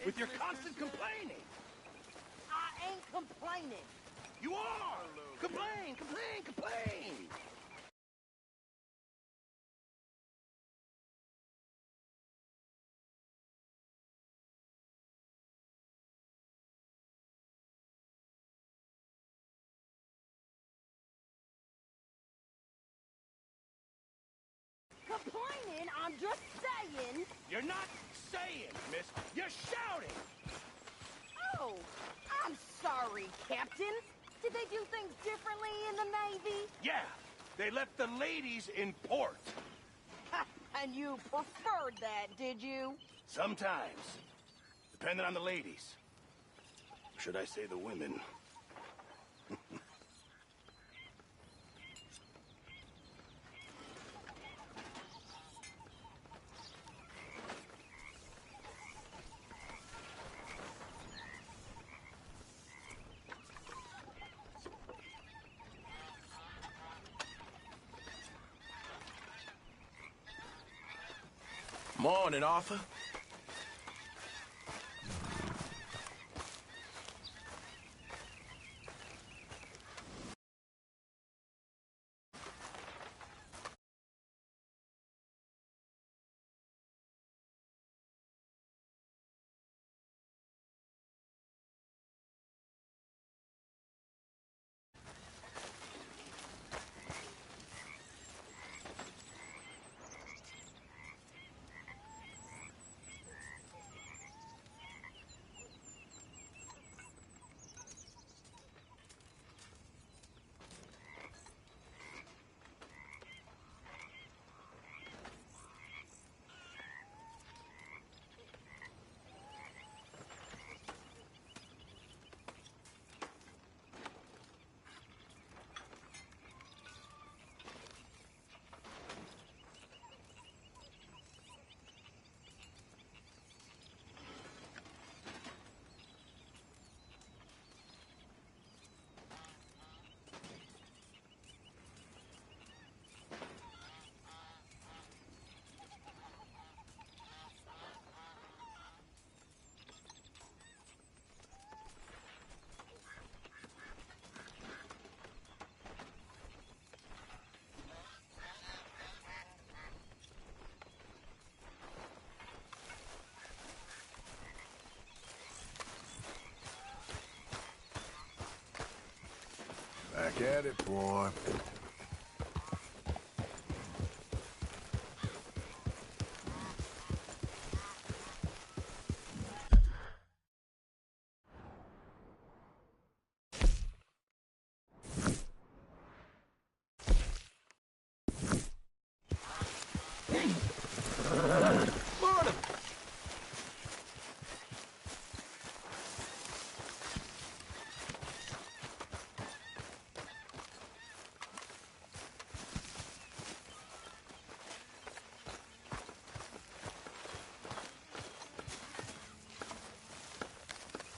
with your constant complaining. I ain't complaining. You are! Complain, complain, complain! Complaining? I'm just saying. You're not saying, miss. You're shouting! Oh, I'm sorry, Captain. Did they do things differently in the Navy? Yeah, they left the ladies in port. And you preferred that, did you? Sometimes. Depending on the ladies. Or should I say the women? Morning, Arthur. Back at it, boy. Morning.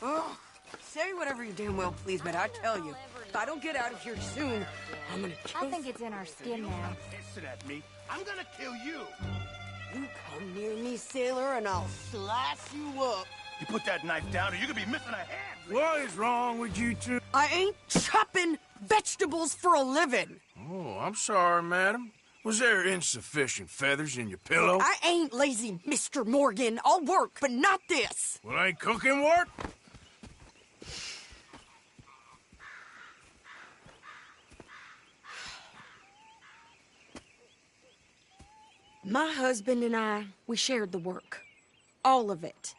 Oh, say whatever you damn well please, but I tell you, if I don't get out of here soon, I'm gonna kill I think it's in our skin now. Hissing at me. I'm gonna kill you. you. Come near me, sailor, and I'll slice you up. You put that knife down or you're gonna be missing a hand. What is wrong with you two? I ain't chopping vegetables for a living. Oh, I'm sorry, madam. Was there insufficient feathers in your pillow? I ain't lazy, Mr. Morgan. I'll work, but not this. Well, ain't cooking work? My husband and I, we shared the work. All of it.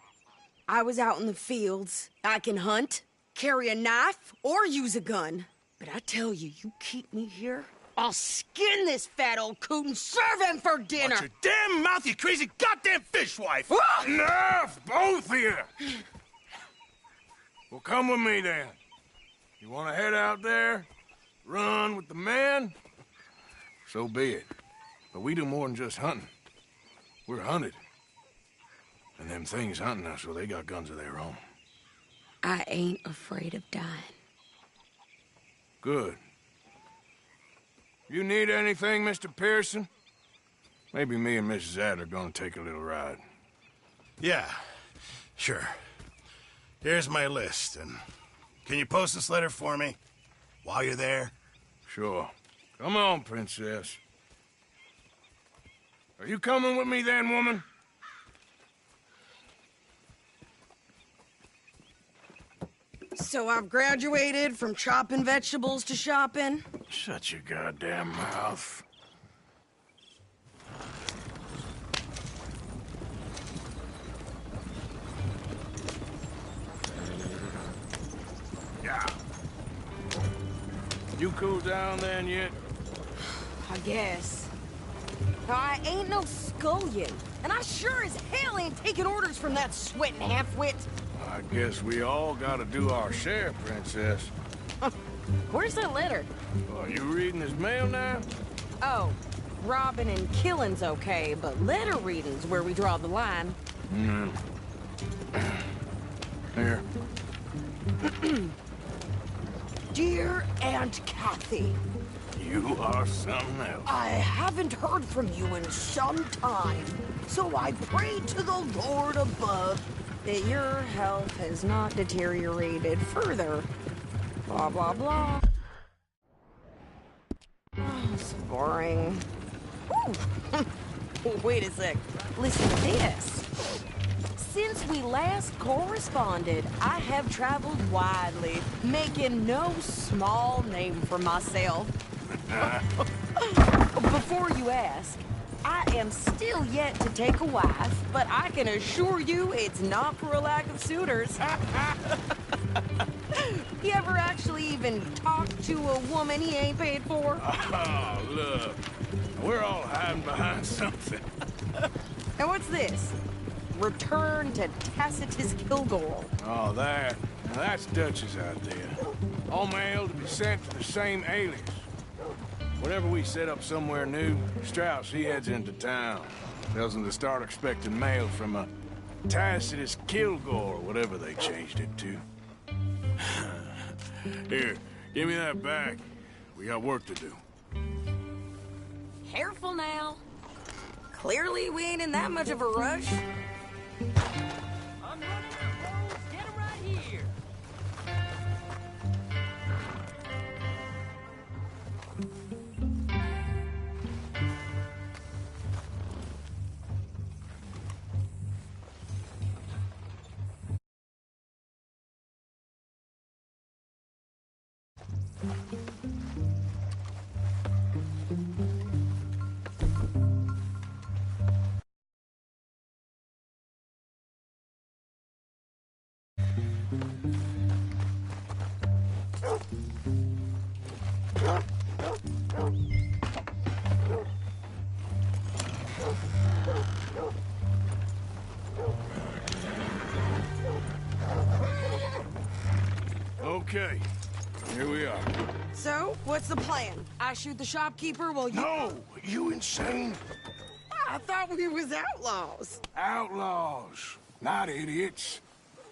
I was out in the fields. I can hunt, carry a knife, or use a gun. But I tell you, you keep me here, I'll skin this fat old coot and serve him for dinner. Watch your damn mouth, you crazy goddamn fishwife! Enough, both of you! Well, come with me, then. You want to head out there? Run with the men? So be it. But we do more than just hunting. We're hunted. And them things hunting us, well, they got guns of their own. I ain't afraid of dying. Good. You need anything, Mr. Pearson? Maybe me and Mrs. Adler are gonna take a little ride. Yeah, sure. Here's my list, and can you post this letter for me while you're there? Sure. Come on, princess. Are you coming with me then, woman? So I've graduated from chopping vegetables to shopping? Shut your goddamn mouth. Yeah. You cool down then yet? I guess. Now, I ain't no scullion, and I sure as hell ain't taking orders from that sweating half-wit. I guess we all gotta do our share, princess. Where's that letter? Are you reading his mail now? Oh, robbing and killing's okay, but letter reading's where we draw the line. Here. Dear Aunt Kathy, You are something else. I haven't heard from you in some time, so I pray to the Lord above that your health has not deteriorated further. Blah, blah, blah. Oh, it's boring. Wait a sec. Listen to this. Since we last corresponded, I have traveled widely, making no small name for myself. Before you ask, I am still yet to take a wife, but I can assure you it's not for a lack of suitors. You ever actually even talked to a woman he ain't paid for? Oh, look. We're all hiding behind something. And what's this? Return to Tacitus Kilgore. Oh, that. Now that's Dutch's idea. All mail to be sent to the same alias. Whenever we set up somewhere new, Strauss, he heads into town. Tells them to start expecting mail from a Tacitus Kilgore, or whatever they changed it to. Here, give me that back. We got work to do. Careful now. Clearly, we ain't in that much of a rush. I'm running out, Rose. Get him right here. Okay, here we are. So, what's the plan? I shoot the shopkeeper while you... No! You insane? I thought we was outlaws. Outlaws, not idiots.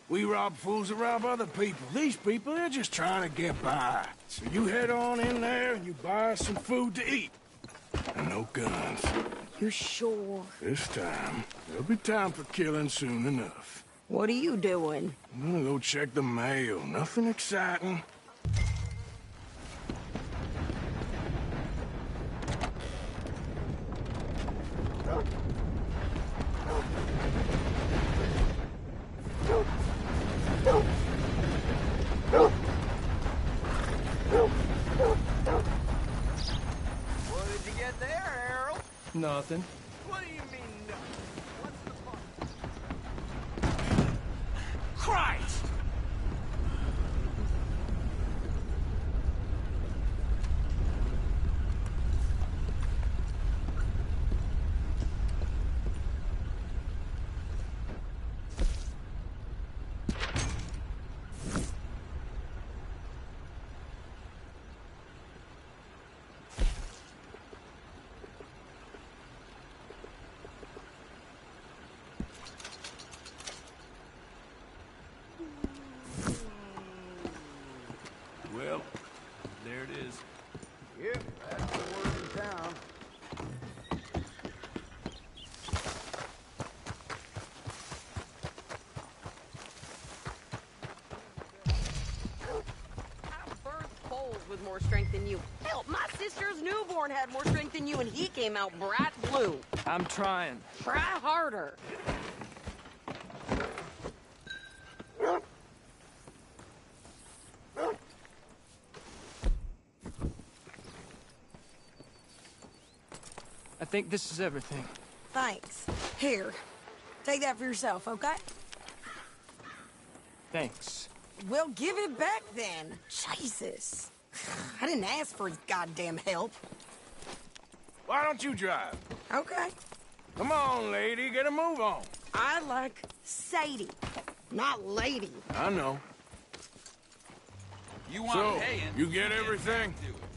We rob fools that rob other people. These people, they're just trying to get by. So you head on in there and you buy us some food to eat. And no guns. You sure? This time, there'll be time for killing soon enough. What are you doing? I'm gonna go check the mail. Nothing exciting. What did you get there, Harold? Nothing. What do you mean, no? What's the point? Christ! more strength than you. Hell, my sister's newborn had more strength than you, and he came out bright blue. I'm trying. Try harder. I think this is everything. Thanks. Here, take that for yourself, okay? Thanks. Well, give it back then. Jesus. I didn't ask for his goddamn help. Why don't you drive? Okay. Come on, lady, get a move on. I like Sadie, not lady. I know. You want So, paying? you get everything?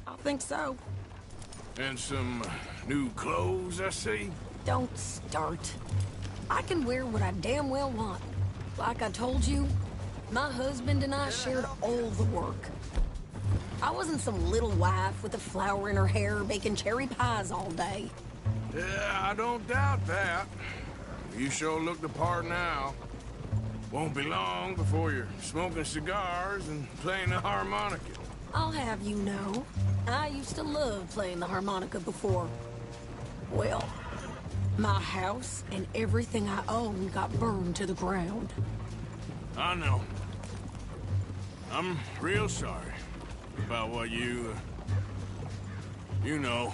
I think so. And some new clothes, I see? Don't start. I can wear what I damn well want. Like I told you, my husband and I shared all the work. I wasn't some little wife with a flower in her hair baking cherry pies all day. Yeah, I don't doubt that. You sure look the part now. Won't be long before you're smoking cigars and playing the harmonica. I'll have you know, I used to love playing the harmonica before. Well, my house and everything I own got burned to the ground. I know. I'm real sorry about what you know.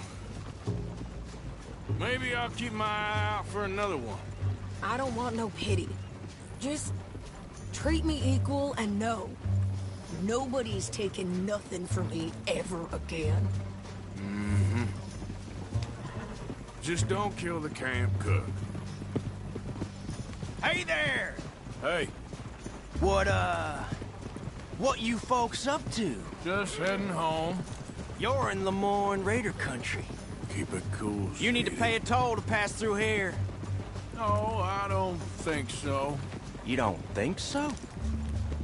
Maybe I'll keep my eye out for another one. I don't want no pity. Just treat me equal and know nobody's taking nothing from me ever again. Mm-hmm. Just don't kill the camp cook. Hey there! Hey, What you folks up to? just heading home. You're in Lemoyne Raider country. Keep it cool. You need to pay a toll to pass through here. No, I don't think so. You don't think so?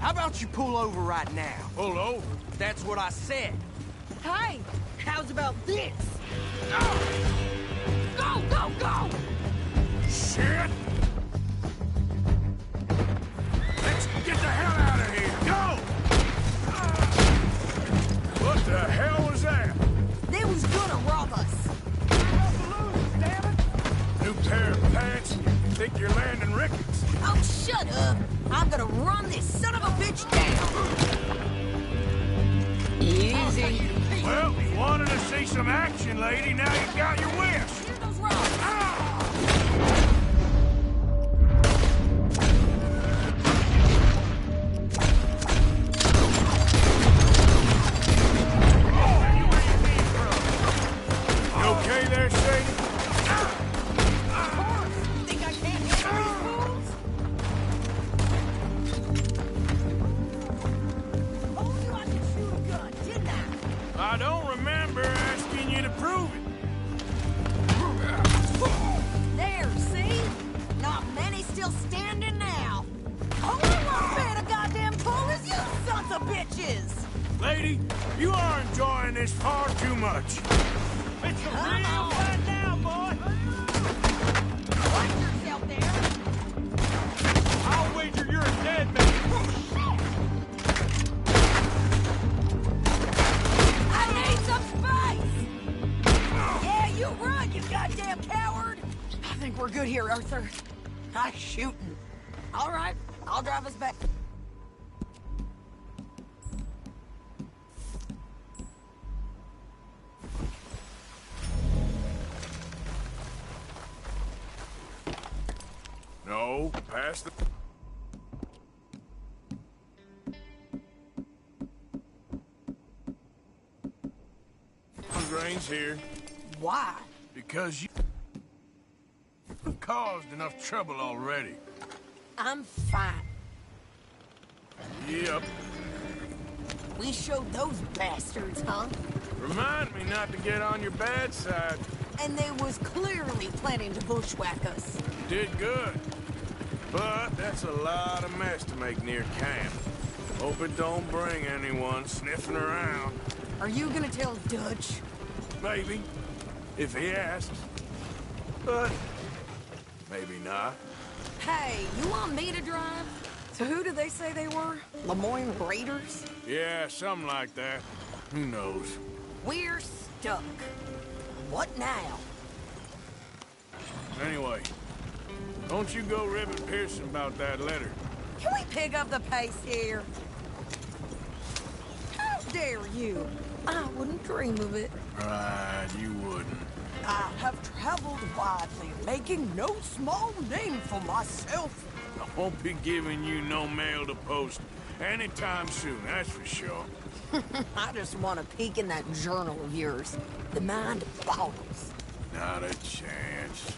How about you pull over right now? Pull over. That's what I said. Hey, how's about this? Go! Go, go, go! Shit! Let's get the hell out of here! Go! What the hell was that? They was gonna rob us. New pair of pants? Think you're landing rickets? Oh, shut up. I'm gonna run this son of a bitch down. Easy. Well, you wanted to see some action, lady. Now you got your wish. Here goes Rob. You okay there, Sadie? Think I can't handle these fools? Told you I could shoot a gun, didn't I? I don't remember asking you to prove it. There, see? Not many still standing now. All I want paying a goddamn toll is you sons of bitches! Lady, you are enjoying this far too much. It's a Come real on. fight now, boy! Watch yourself there! I'll wager you're a dead man! I need some space! Yeah, you run, you goddamn coward! I think we're good here, Arthur. I'm shooting. All right, I'll drive us back. No, pass the... Grains here. Why? Because you caused enough trouble already. I'm fine. Yep. We showed those bastards, huh? Remind me not to get on your bad side. And they was clearly planning to bushwhack us. Did good. But that's a lot of mess to make near camp. Hope it don't bring anyone sniffing around. Are you gonna tell Dutch? Maybe. If he asks. But maybe not. Hey, you want me to drive? So who did they say they were? Lemoyne Raiders? Yeah, something like that. who knows? We're stuck. What now? Anyway, don't you go ribbing Pearson about that letter. Can we pick up the pace here? How dare you? I wouldn't dream of it. Right, you wouldn't. I have traveled widely, making no small name for myself. I won't be giving you no mail to post anytime soon, that's for sure. I just want to peek in that journal of yours. The mind boggles. Not a chance.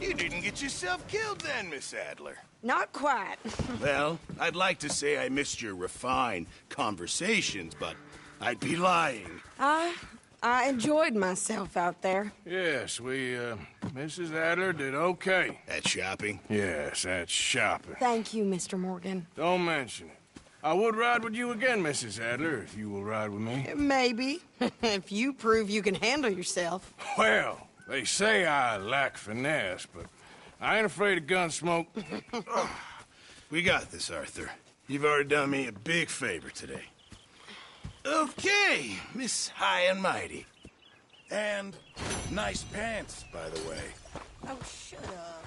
You didn't get yourself killed then, Miss Adler. Not quite. Well, I'd like to say I missed your refined conversations, but I'd be lying. I enjoyed myself out there. Yes, Mrs. Adler did okay. At shopping? Yes, that's shopping. Thank you, Mr. Morgan. Don't mention it. I would ride with you again, Mrs. Adler, if you will ride with me. Maybe. If you prove you can handle yourself. Well, they say I lack finesse, but I ain't afraid of gun smoke. We got this, Arthur. You've already done me a big favor today. Okay, Miss High and Mighty. And nice pants, by the way. Oh, shut up.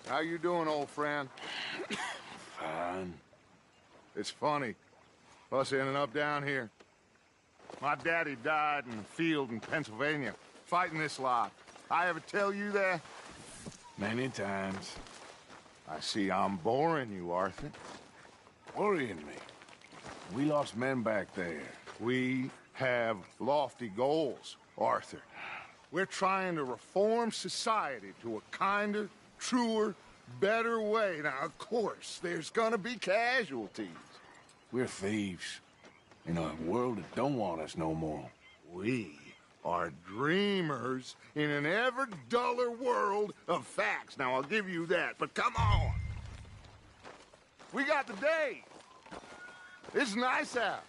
How you doing, old friend? Fine. It's funny, us ending up down here. My daddy died in the field in Pennsylvania, fighting this lot. I ever tell you that? Many times. I see I'm boring you, Arthur. Worrying me. We lost men back there. We have lofty goals, Arthur. We're trying to reform society to a kinder, truer, better way. Now, of course, there's gonna be casualties. We're thieves. In a world that don't want us no more. We are dreamers in an ever duller world of facts. Now, I'll give you that, but come on. We got the day. It's nice out.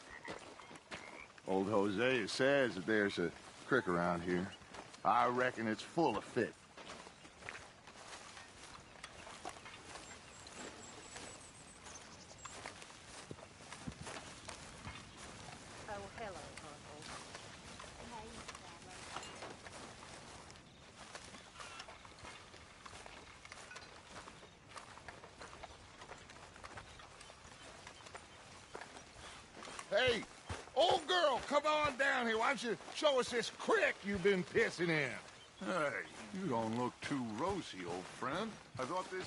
Old Hosea says that there's a creek around here. I reckon it's full of fish. Oh, hello, Uncle. Hey, old girl, come on down here. Why don't you show us this creek you've been pissing in? Hey, you don't look too rosy, old friend. I thought this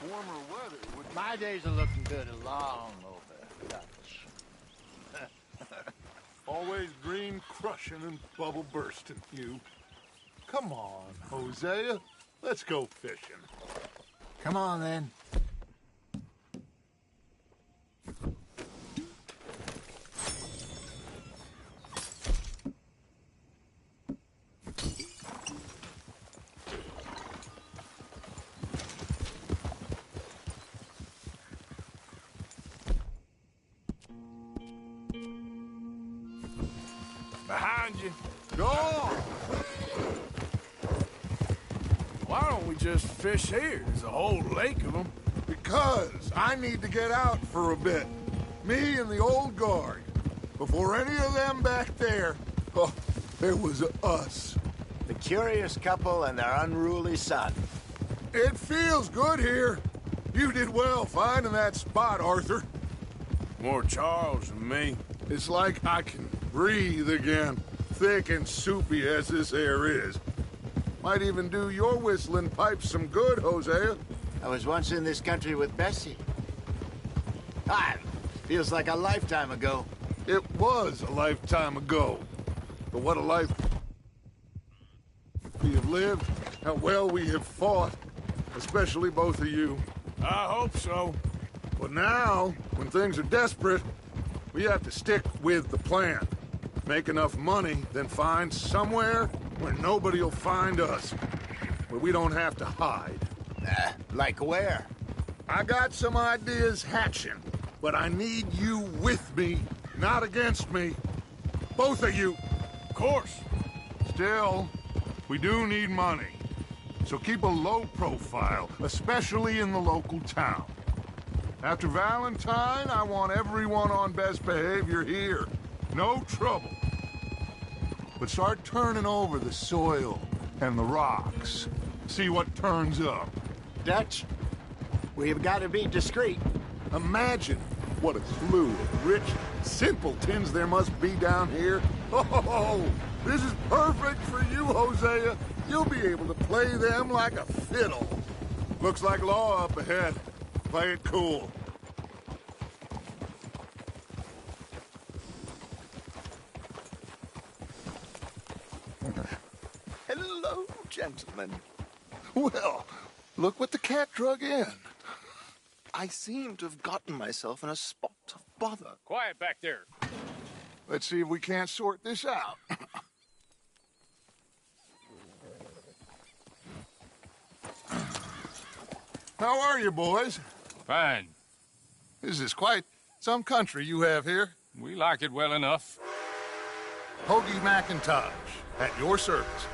warmer weather would... My days are looking good along over Dutch. Always green crushing and bubble bursting, you. Come on, Hosea. Let's go fishing. Come on, then. Behind you. Go on! Why don't we just fish here? There's a whole lake of them. Because I need to get out for a bit. Me and the old guard. Before any of them back there, oh, there was us. The curious couple and their unruly son. It feels good here. You did well finding that spot, Arthur. More Charles than me. It's like I can breathe again, thick and soupy as this air is. Might even do your whistling pipes some good, Hosea. I was once in this country with Bessie. Ah, feels like a lifetime ago. It was a lifetime ago. But what a life we have lived, how well we have fought, especially both of you. I hope so. But now, when things are desperate, we have to stick with the plan. Make enough money, then find somewhere where nobody'll find us, where we don't have to hide. Like where? I got some ideas hatching, but I need you with me, not against me. Both of you. Of course. Still, we do need money. So keep a low profile, especially in the local town. After Valentine, I want everyone on best behavior here. No trouble. But start turning over the soil and the rocks. See what turns up. Dutch, we've got to be discreet. Imagine what a slew of rich simpletons there must be down here. Oh, this is perfect for you, Hosea. You'll be able to play them like a fiddle. Looks like law up ahead. Play it cool. Hello, gentlemen. Well, look what the cat drug in. I seem to have gotten myself in a spot of bother. Quiet back there. Let's see if we can't sort this out. How are you, boys? Fine. This is quite some country you have here. We like it well enough. Hoagie McIntosh, at your service.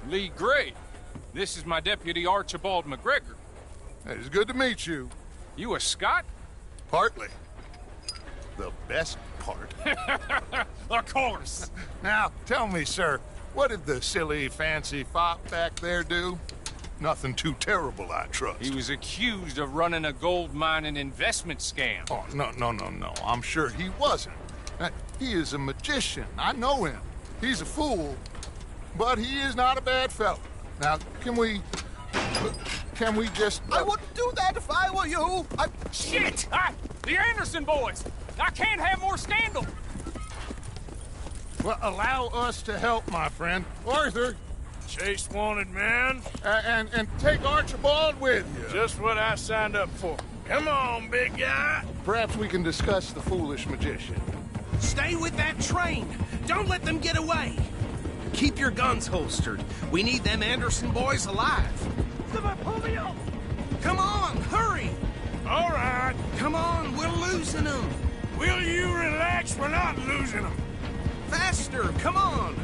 Lee Gray. This is my deputy Archibald McGregor. It's good to meet you. You a Scot? Partly. The best part. Of course. Now, tell me, sir, what did the silly, fancy fop back there do? Nothing too terrible, I trust. He was accused of running a gold mining investment scam. Oh, no. I'm sure he wasn't. He is a magician. I know him. He's a fool, but he is not a bad fellow. Now, can we just... I wouldn't do that if I were you. Shit! The Anderson boys! I can't have more scandal! Well, allow us to help, my friend. Arthur, Chase wanted man. and take Archibald with you. Just what I signed up for. Come on, big guy. Perhaps we can discuss the foolish magician. Stay with that train. Don't let them get away. Keep your guns holstered. We need them Anderson boys alive. Somebody pull me up! Come on, hurry! All right. Come on, we're losing them. Will you relax? We're not losing them. Faster, come on.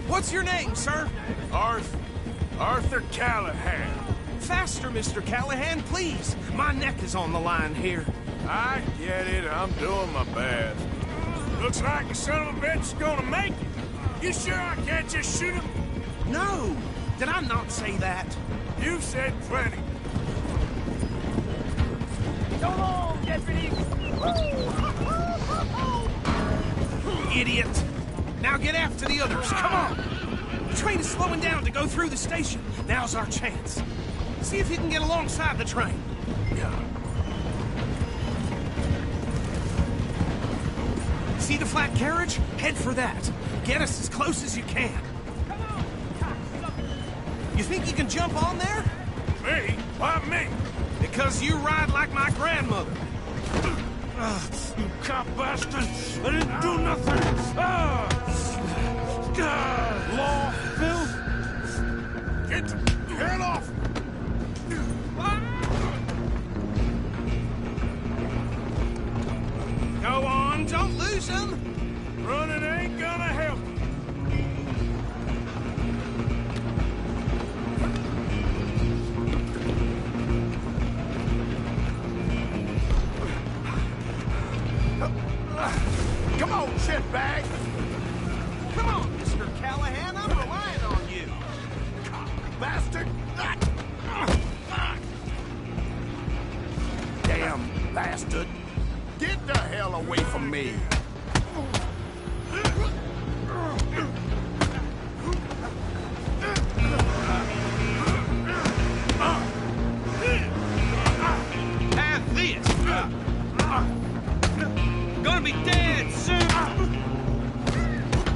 What's your name, sir? Arthur Callahan. Faster, Mr. Callahan, please. My neck is on the line here. I get it. I'm doing my best. Looks like the son of a bitch is gonna make it. You sure I can't just shoot him? No. Did I not say that? You said plenty. Come on, deputy! Idiot. Now get after the others. Come on. The train is slowing down to go through the station. Now's our chance. See if you can get alongside the train. See the flat carriage? Head for that. Get us as close as you can. Come on! You think you can jump on there? Me? Why me? Because you ride like my grandmother. You cop bastard! I didn't do nothing! Law, Phil? Get the hell off! Go on, don't lose them. Running ain't gonna help. Come on, shitbag! Come on, Mr. Callahan, I'm relying on you. Bastard! Damn bastard. Get the hell away from me. Have this. Gonna be dead soon.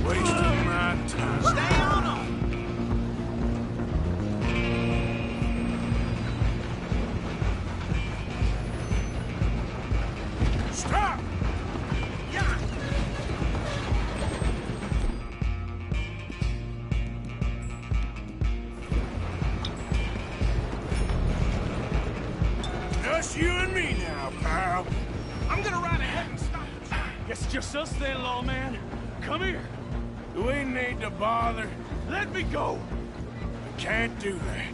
Wasting my time. Stay on them. Stop! Yeah. and me now, pal. I'm gonna ride ahead and stop the train. Guess it's just us then, lawman. Come here. Do we need to bother? Let me go. I can't do that.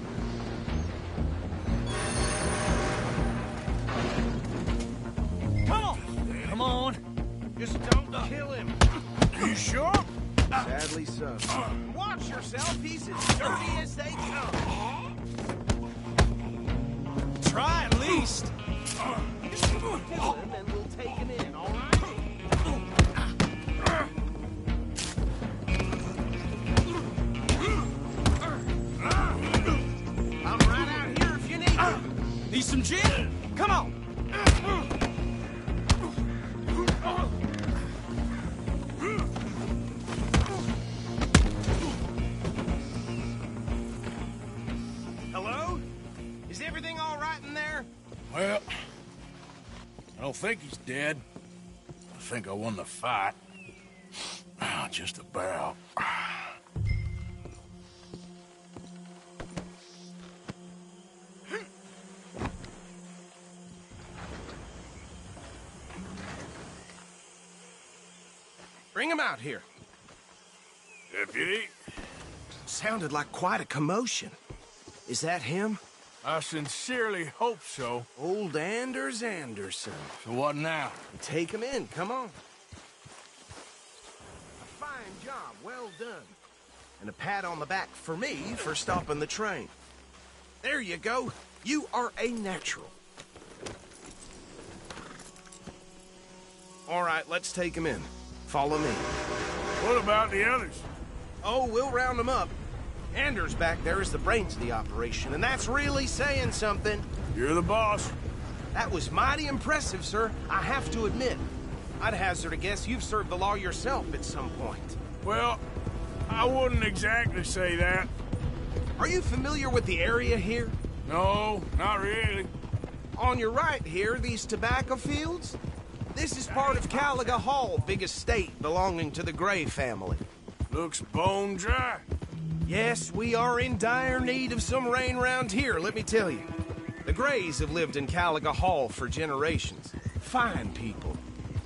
Come on. Come on. Just don't kill him. You sure? Sadly so. Watch yourself, he's as dirty as they come. Try at least. Just kill him and we'll take him in, all right? I'm right out here if you need me. Need some gin? Come on. Hello? Is everything all right in there? Well, I don't think he's dead. I think I won the fight. Just about. Bring him out here. Deputy, Sounded like quite a commotion. Is that him? I sincerely hope so. Old Anders Anderson. So what now? Take him in, come on. A fine job, well done. And a pat on the back for me for stopping the train. There you go. You are a natural. All right, let's take him in. Follow me. What about the others? Oh, we'll round them up. Anders back there is the brains of the operation, and that's really saying something. You're the boss. That was mighty impressive, sir. I have to admit. I'd hazard a guess you've served the law yourself at some point. Well, I wouldn't exactly say that. Are you familiar with the area here? No, not really. On your right here, these tobacco fields? This is part of Caliga Hall, big estate belonging to the Gray family. Looks bone dry. Yes, we are in dire need of some rain round here, let me tell you. The Grays have lived in Caliga Hall for generations. Fine people.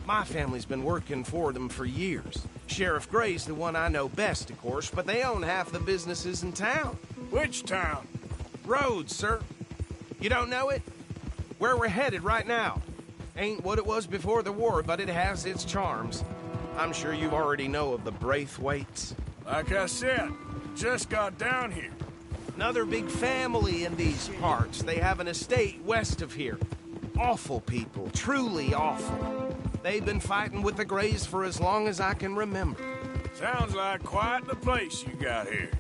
My family's been working for them for years. Sheriff Gray's the one I know best, of course, but they own half the businesses in town. Which town? Rhodes, sir. You don't know it? Where we're headed right now. Ain't what it was before the war, but it has its charms. I'm sure you already know of the Braithwaites. Like I said, just got down here. Another big family in these parts. They have an estate west of here. Awful people, truly awful. They've been fighting with the Grays for as long as I can remember. Sounds like quite the place you got here.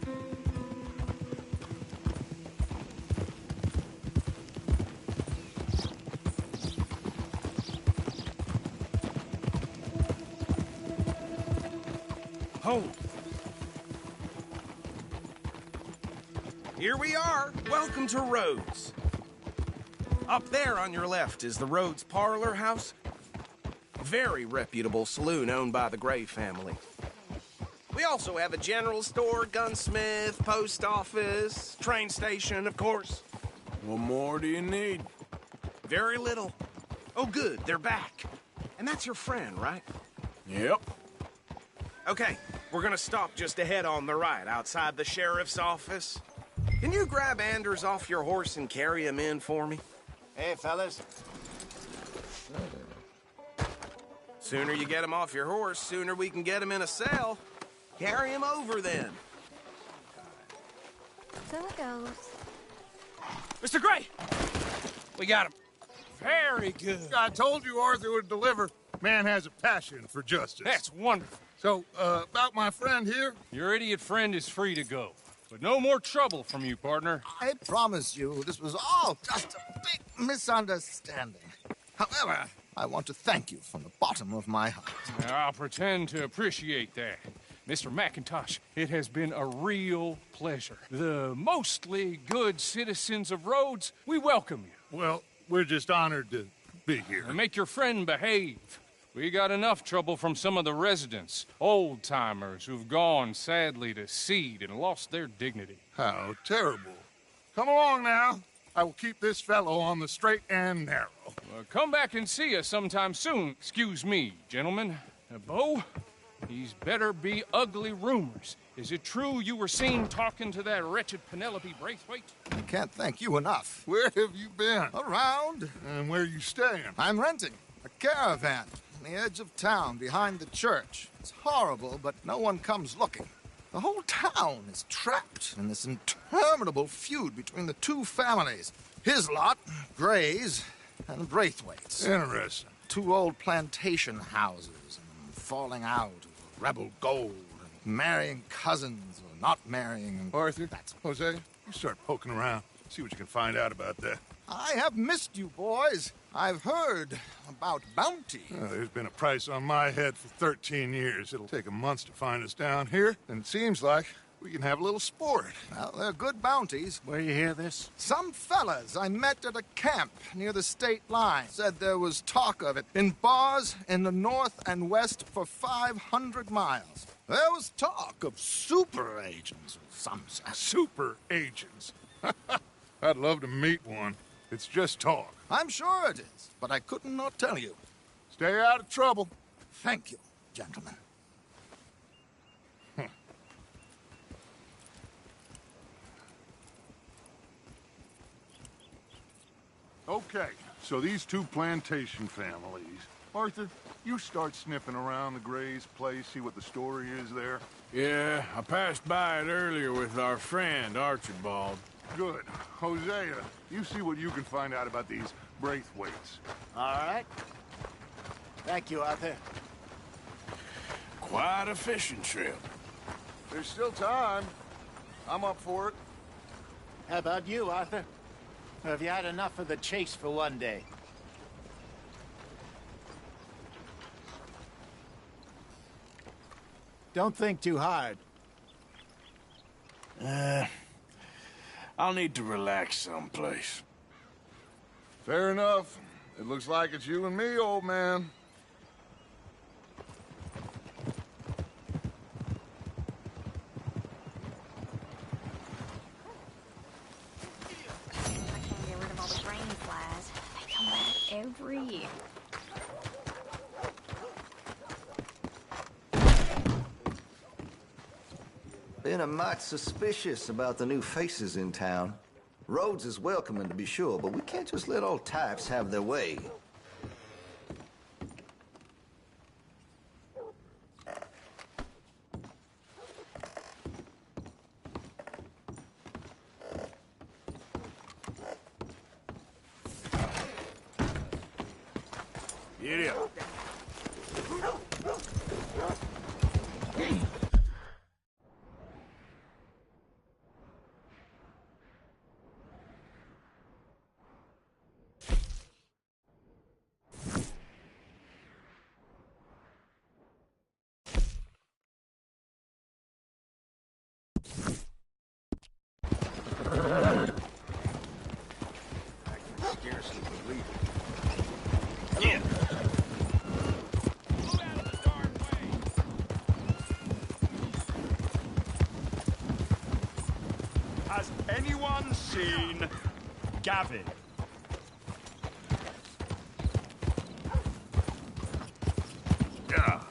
Hold. Here we are. Welcome to Rhodes. Up there on your left is the Rhodes Parlor House. Very reputable saloon owned by the Gray family. We also have a general store, gunsmith, post office, train station, of course. What more do you need? Very little. Oh, good, they're back. And that's your friend, right? Yep. Okay, we're gonna stop just ahead on the right, outside the sheriff's office. Can you grab Anders off your horse and carry him in for me? Hey, fellas. Sooner you get him off your horse, sooner we can get him in a cell. Carry him over, then. So it goes. Mr. Gray! We got him. Very good. I told you Arthur would deliver. Man has a passion for justice. That's wonderful. So, about my friend here? Your idiot friend is free to go. But no more trouble from you, partner. I promise you, this was all just a big misunderstanding. However, I want to thank you from the bottom of my heart. I'll pretend to appreciate that. Mr. McIntosh, it has been a real pleasure. The mostly good citizens of Rhodes, we welcome you. Well, we're just honored to be here. And make your friend behave. We got enough trouble from some of the residents, old-timers who've gone, sadly, to seed and lost their dignity. How terrible. Come along now. I will keep this fellow on the straight and narrow. Come back and see us sometime soon. Excuse me, gentlemen. Bo, these better be ugly rumors. Is it true you were seen talking to that wretched Penelope Braithwaite? I can't thank you enough. Where have you been? Around. And where are you staying? I'm renting a caravan on the edge of town behind the church. It's horrible, but no one comes looking. The whole town is trapped in this interminable feud between the two families. His lot, Gray's, and Braithwaite's. Interesting. Two old plantation houses, and falling out of rebel gold, and marrying cousins or not marrying. Arthur, Jose, you start poking around. See what you can find out about that. I have missed you, boys. I've heard about bounty. There's been a price on my head for 13 years. It'll take a month to find us down here, and it seems like we can have a little sport. Well, they're good bounties. Where you hear this? Some fellas I met at a camp near the state line said there was talk of it in bars in the north and west for 500 miles. There was talk of super agents of some sort. Super agents. I'd love to meet one. It's just talk. I'm sure it is, but I couldn't not tell you. Stay out of trouble. Thank you, gentlemen. Okay, so these two plantation families. Arthur, you start sniffing around the Gray's place, see what the story is there. Yeah, I passed by it earlier with our friend, Archibald. Good. Hosea, you see what you can find out about these Braithwaites. All right. Thank you, Arthur. Quite a fishing trip. There's still time. I'm up for it. How about you, Arthur? Or have you had enough of the chase for one day? Don't think too hard. I'll need to relax someplace. Fair enough. It looks like it's you and me, old man. Every year. Been a mite suspicious about the new faces in town. Rhodes is welcoming, to be sure, but we can't just let all types have their way. Get up. Has anyone seen Gavin? Yeah.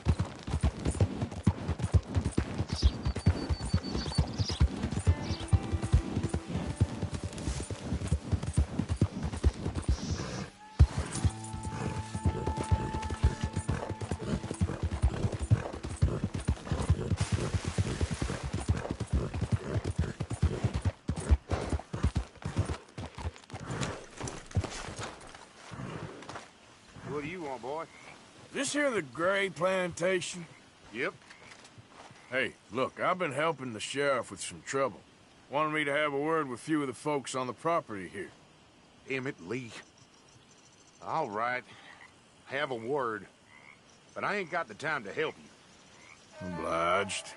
What do you want, boy? This here the Gray plantation? Yep. Hey, look, I've been helping the sheriff with some trouble. Wanted me to have a word with a few of the folks on the property here. Emmett Lee. All right. Have a word. But I ain't got the time to help you. Obliged.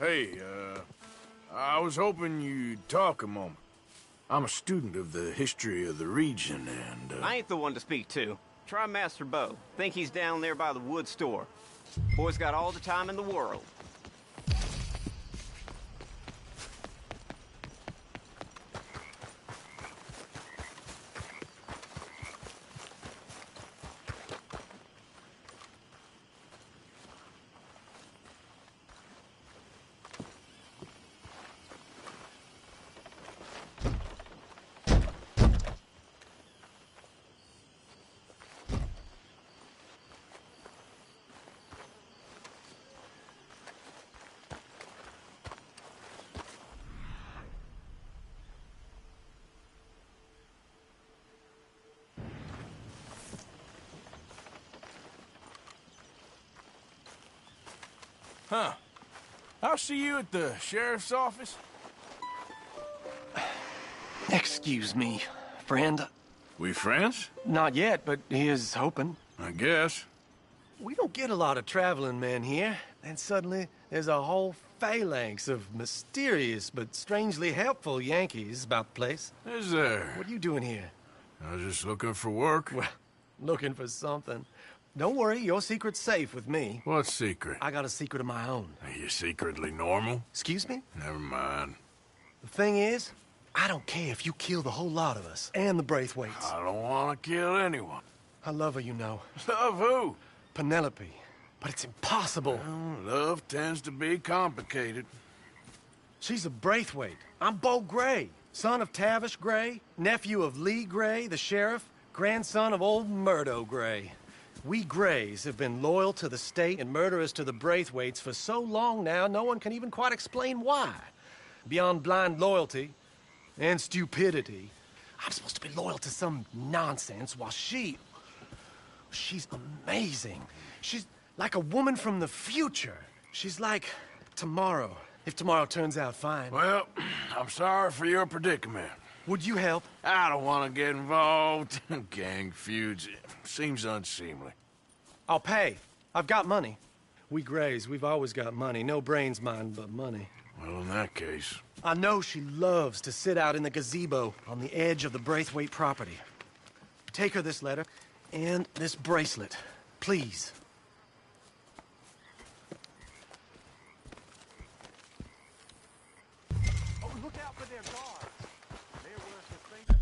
Hey, I was hoping you'd talk a moment. I'm a student of the history of the region, and, I ain't the one to speak to. Try Master Bo. Think he's down there by the wood store. Boy's got all the time in the world. Huh. I'll see you at the sheriff's office. Excuse me, friend. We friends? Not yet, but he is hoping. I guess. We don't get a lot of traveling men here. Then suddenly, there's a whole phalanx of mysterious but strangely helpful Yankees about the place. Is there? What are you doing here? I was just looking for work. Well, looking for something. Don't worry, your secret's safe with me. What secret? I got a secret of my own. Are you secretly normal? Excuse me? Never mind. The thing is, I don't care if you kill the whole lot of us, and the Braithwaites. I don't want to kill anyone. I love her, you know. Love who? Penelope. But it's impossible. Well, love tends to be complicated. She's a Braithwaite. I'm Bo Gray, son of Tavish Gray, nephew of Lee Gray, the sheriff, grandson of old Murdo Gray. We Grays have been loyal to the state and murderous to the Braithwaites for so long now, no one can even quite explain why. Beyond blind loyalty and stupidity, I'm supposed to be loyal to some nonsense while she's amazing. She's like a woman from the future. She's like tomorrow, if tomorrow turns out fine. Well, I'm sorry for your predicament. Would you help? I don't want to get involved in gang feuds. Seems unseemly. I'll pay. I've got money. We Grays, we've always got money. No brains, mind, but money. Well, in that case... I know she loves to sit out in the gazebo on the edge of the Braithwaite property. Take her this letter and this bracelet, please. Oh, look out for their guards. They're worth the thing.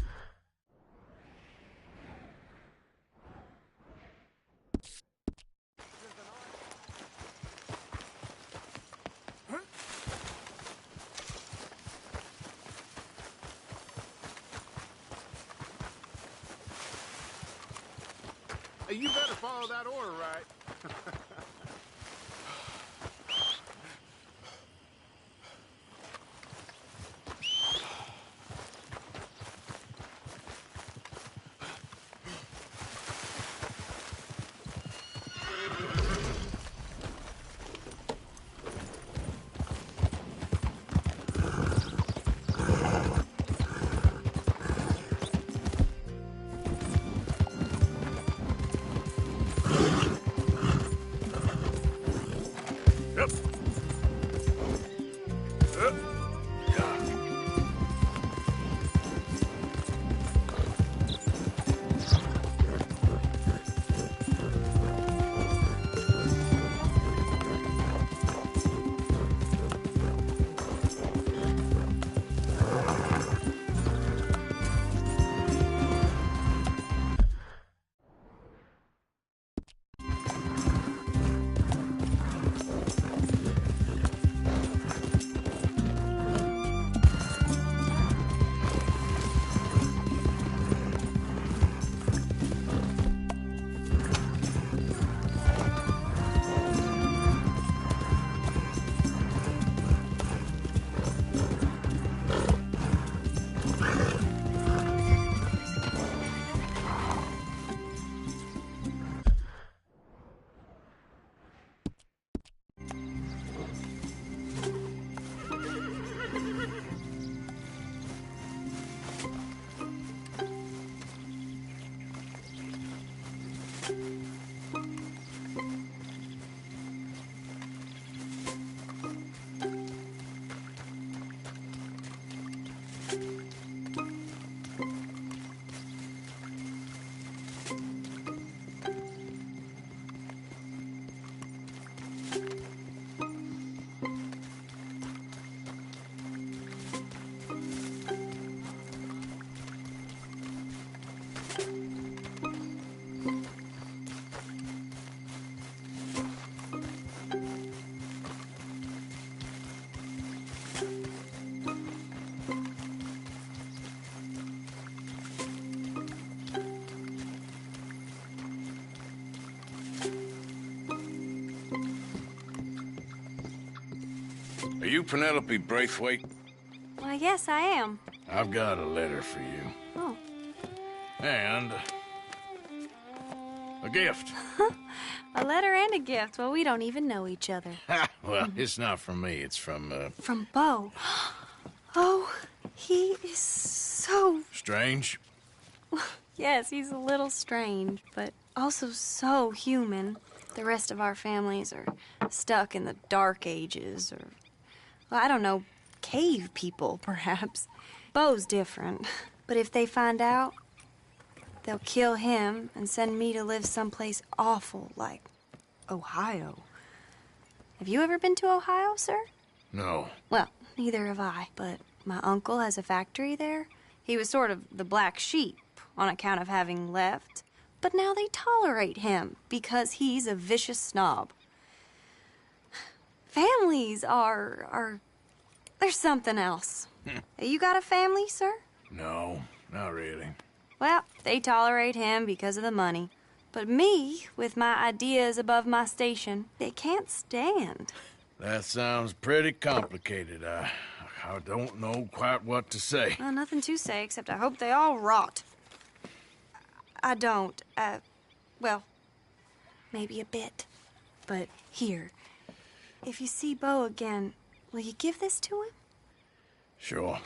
Hey, you better follow that order, right? Are you Penelope Braithwaite? Why, yes, I am. I've got a letter for you. Oh. And a gift. A letter and a gift. Well, we don't even know each other. Well, it's not from me. It's from, From Bo. Oh, he is so... Strange? Yes, he's a little strange, but also so human. The rest of our families are stuck in the Dark Ages, or, well, I don't know, cave people, perhaps. Bo's different. But if they find out, they'll kill him and send me to live someplace awful like Ohio. Have you ever been to Ohio, sir? No. Well, neither have I, but my uncle has a factory there. He was sort of the black sheep on account of having left, but now they tolerate him because he's a vicious snob. Families are there's something else. You got a family, sir? No, not really. Well, they tolerate him because of the money. But me, with my ideas above my station, they can't stand. That sounds pretty complicated. I don't know quite what to say. Well, nothing to say, except I hope they all rot. I don't. Well, maybe a bit. But here, if you see Bo again, will you give this to him? Sure.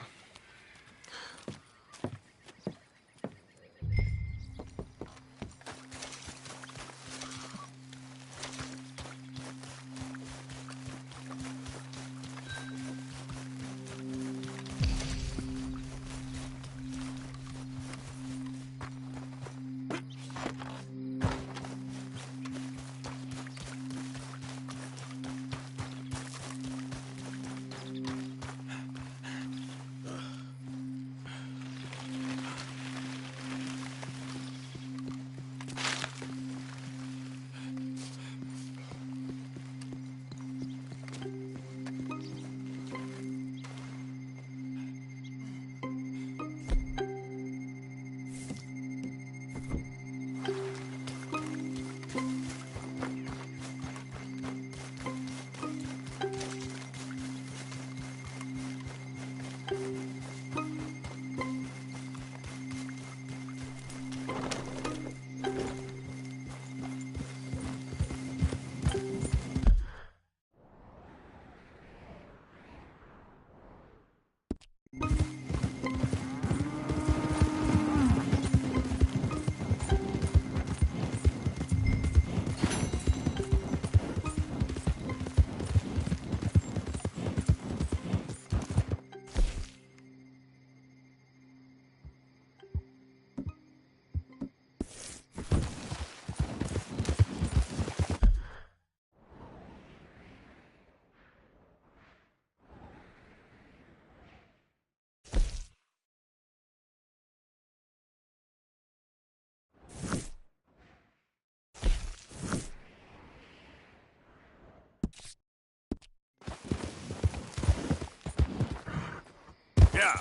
Yeah.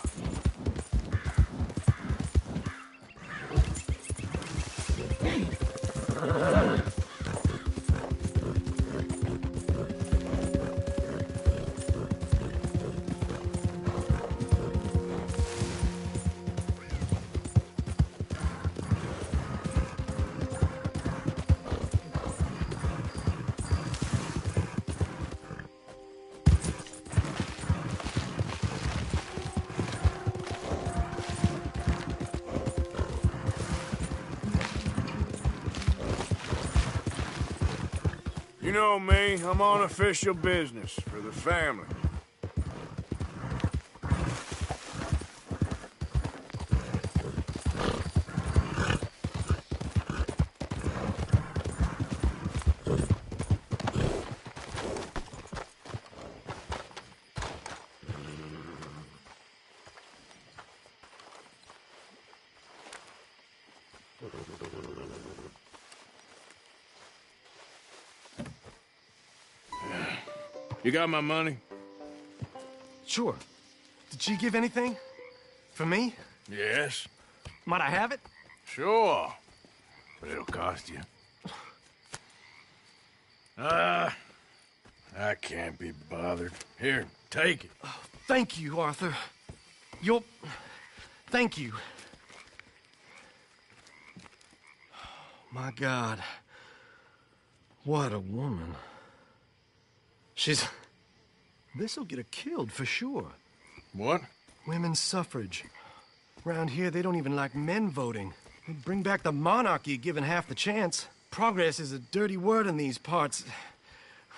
You know me, I'm on official business for the family. You got my money? Sure. Did she give anything? For me? Yes. Might I have it? Sure. But it'll cost you. I can't be bothered. Here, Take it. Oh, thank you, Arthur. Thank you. My God. What a woman. This'll get her killed for sure. What? Women's suffrage. Around here, they don't even like men voting. They'd bring back the monarchy given half the chance. Progress is a dirty word in these parts.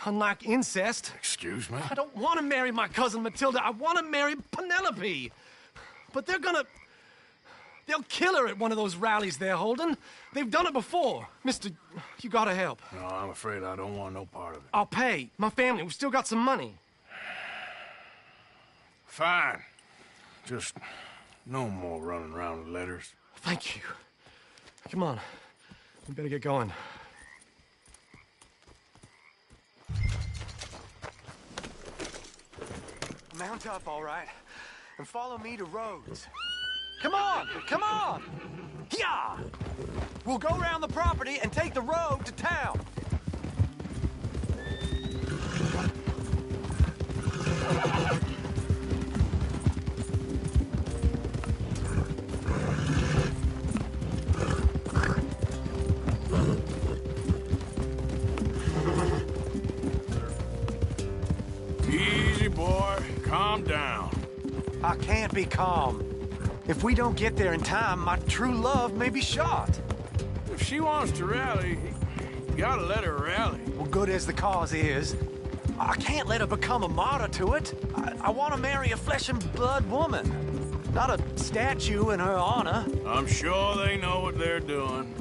Unlike incest. Excuse me? I don't want to marry my cousin Matilda. I want to marry Penelope. But they'll kill her at one of those rallies they're holding. They've done it before. Mister, you gotta help. No, I'm afraid I don't want no part of it. I'll pay. My family, we've still got some money. Fine. Just no more running around with letters. Thank you. Come on. We better get going. Mount up, all right, and follow me to Rhodes. Come on! Come on! Yeah! We'll go around the property and take the road to town. Easy, boy. Calm down. I can't be calm. If we don't get there in time, my true love may be shot. If she wants to rally, you gotta let her rally. Well, good as the cause is, I can't let her become a martyr to it. I want to marry a flesh and blood woman, not a statue in her honor. I'm sure they know what they're doing.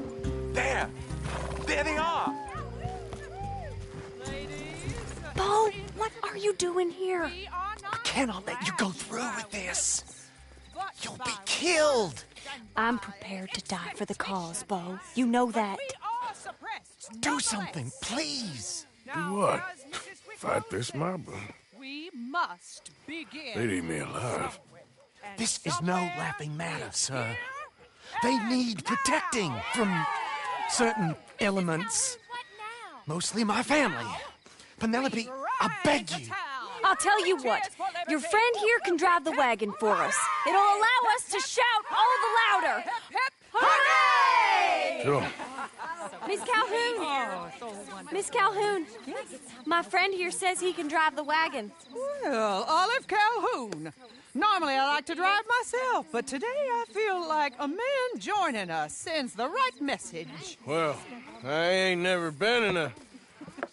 There they are. Bo, what are you doing here? I cannot let you go through with this. You'll be killed. I'm prepared to die for the cause, Bo. You know that. Do something, please. Do what? Fight this mob? We must begin. They'd eat me alive. This is no laughing matter, sir. They need protecting from certain elements. Mostly my family. Penelope, I beg you. I'll tell you what. Your friend here can drive the wagon for us. It'll allow us to shout all the louder. Hooray! Sure. Miss Calhoun. Miss Calhoun. My friend here says he can drive the wagon. Well, Olive Calhoun. Normally I like to drive myself, but today I feel like a man joining us sends the right message. Well, I ain't never been in a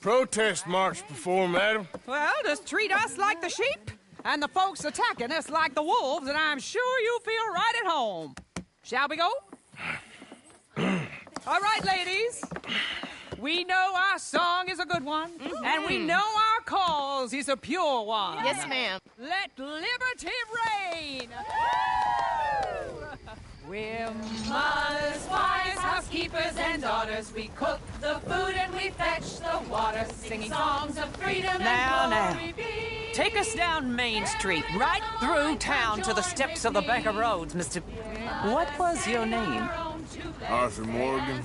protest march before, madam. Well, just treat us like the sheep, and the folks attacking us like the wolves, and I'm sure you'll feel right at home. Shall we go? All right, ladies. We know our song is a good one, and we know our cause is a pure one. Yes, ma'am. Let liberty reign. We're mothers, wives, housekeepers, and daughters. We cook the food and we fetch the water, singing songs of freedom and glory be. Take us down Main Street, right through town to the steps of the Becker Roads, Mr. What was your name? Arthur Morgan.